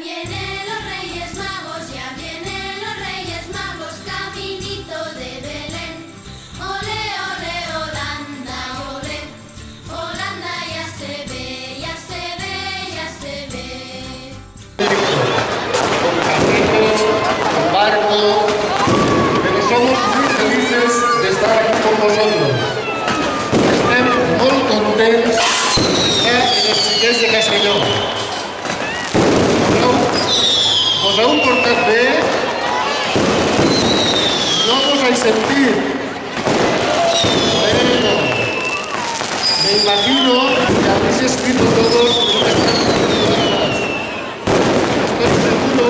vienen los Reyes Magos, ya vienen los Reyes Magos, caminito de Belén. Ole, ole, Holanda, ole, Holanda ya se ve, ya se ve, ya se ve. Barco, pero somos muy felices de estar aquí con vosotros. Estem molt contents d'estar en els xiquets de Castelló. Vos heu portat bé? No vos he sentit. Bueno, me imagino que habéis escrito todos lo que están escribiendo atrás. Estoy seguro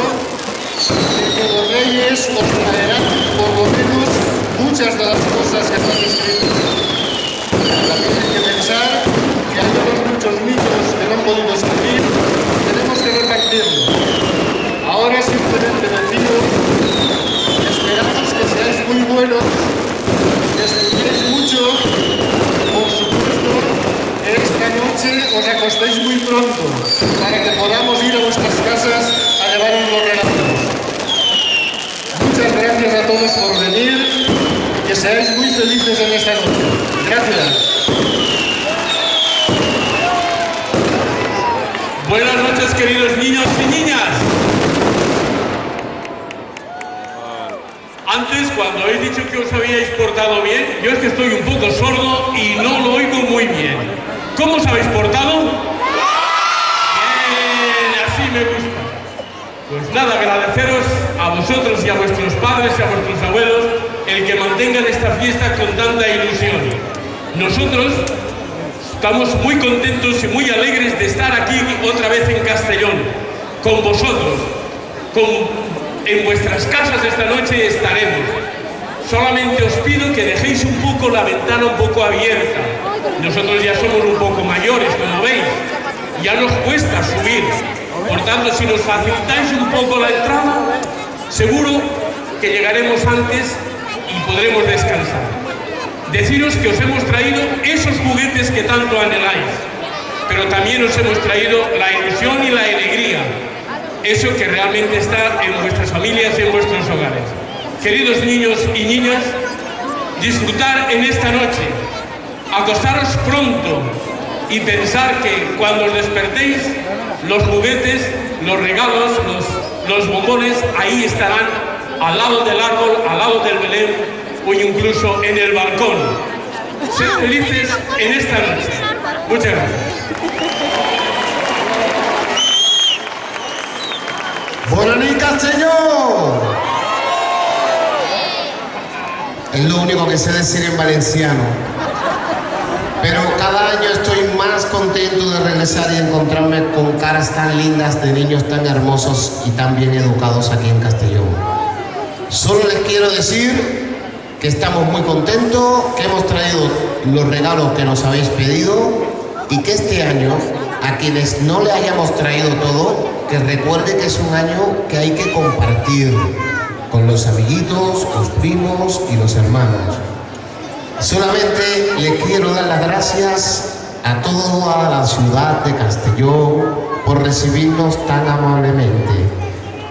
de que los reyes os traerán por lo menos muchas de las cosas que están escritas. También hay que pensar que hay otros muchos niños que no han podido escribir, tenemos que repartirlo. Ahora simplemente deciros, esperamos que seáis muy buenos, que estudiéis mucho, por supuesto, esta noche os acostéis muy pronto, para que podamos ir a vuestras casas a llevaros los regalos. Muchas gracias a todos por venir y que seáis muy felices en esta noche. Gracias. Buenas noches, queridos niños y niñas. Antes, cuando habéis dicho que os habíais portado bien, yo es que estoy un poco sordo y no lo oigo muy bien. ¿Cómo os habéis portado? Bien, así me gusta. Pues nada, agradeceros a vosotros y a vuestros padres y a vuestros abuelos el que mantengan esta fiesta con tanta ilusión. Nosotros estamos muy contentos y muy alegres de estar aquí otra vez en Castellón, con vosotros. En vuestras casas esta noche estaremos. Solamente os pido que dejéis un poco la ventana un poco abierta. Nosotros ya somos un poco mayores, como veis. Ya nos cuesta subir. Por tanto, si nos facilitáis un poco la entrada, seguro que llegaremos antes y podremos descansar. Deciros que os hemos traído esos juguetes que tanto anheláis, pero también os hemos traído la ilusión y la alegría, eso que realmente está en vuestras familias y en vuestros hogares. Queridos niños y niñas, disfrutar en esta noche, acostaros pronto y pensar que cuando os despertéis, los juguetes, los regalos, los bombones, ahí estarán al lado del árbol, al lado del Belén, o incluso en el balcón. Sed felices en esta noche. Muchas gracias. ¡Bona nit, Castelló! Es lo único que sé decir en valenciano. Pero cada año estoy más contento de regresar y encontrarme con caras tan lindas de niños tan hermosos y tan bien educados aquí en Castellón. Solo les quiero decir que estamos muy contentos, que hemos traído los regalos que nos habéis pedido y que este año, a quienes no le hayamos traído todo, que recuerde que es un año que hay que compartir con los amiguitos, los primos y los hermanos. Solamente le quiero dar las gracias a toda la ciudad de Castellón por recibirnos tan amablemente.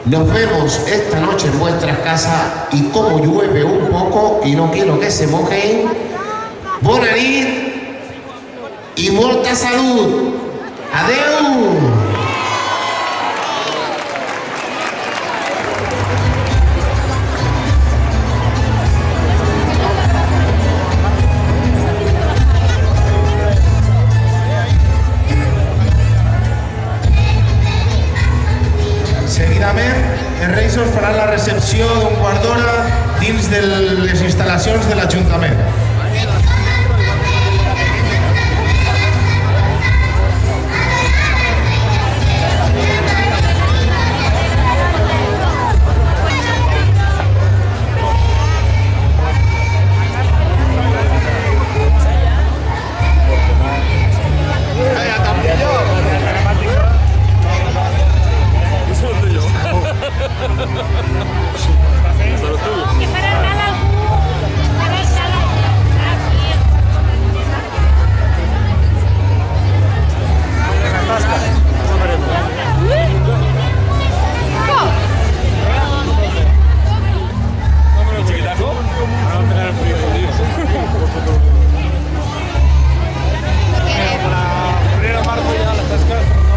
Nos vemos esta noche en vuestras casas y como llueve un poco y no quiero que se mojen, bona nit y molta salud. Adeu. Seguidament, els Reis us faran la recepció d'un quart d'hora dins de les instal·lacions de l'Ajuntament.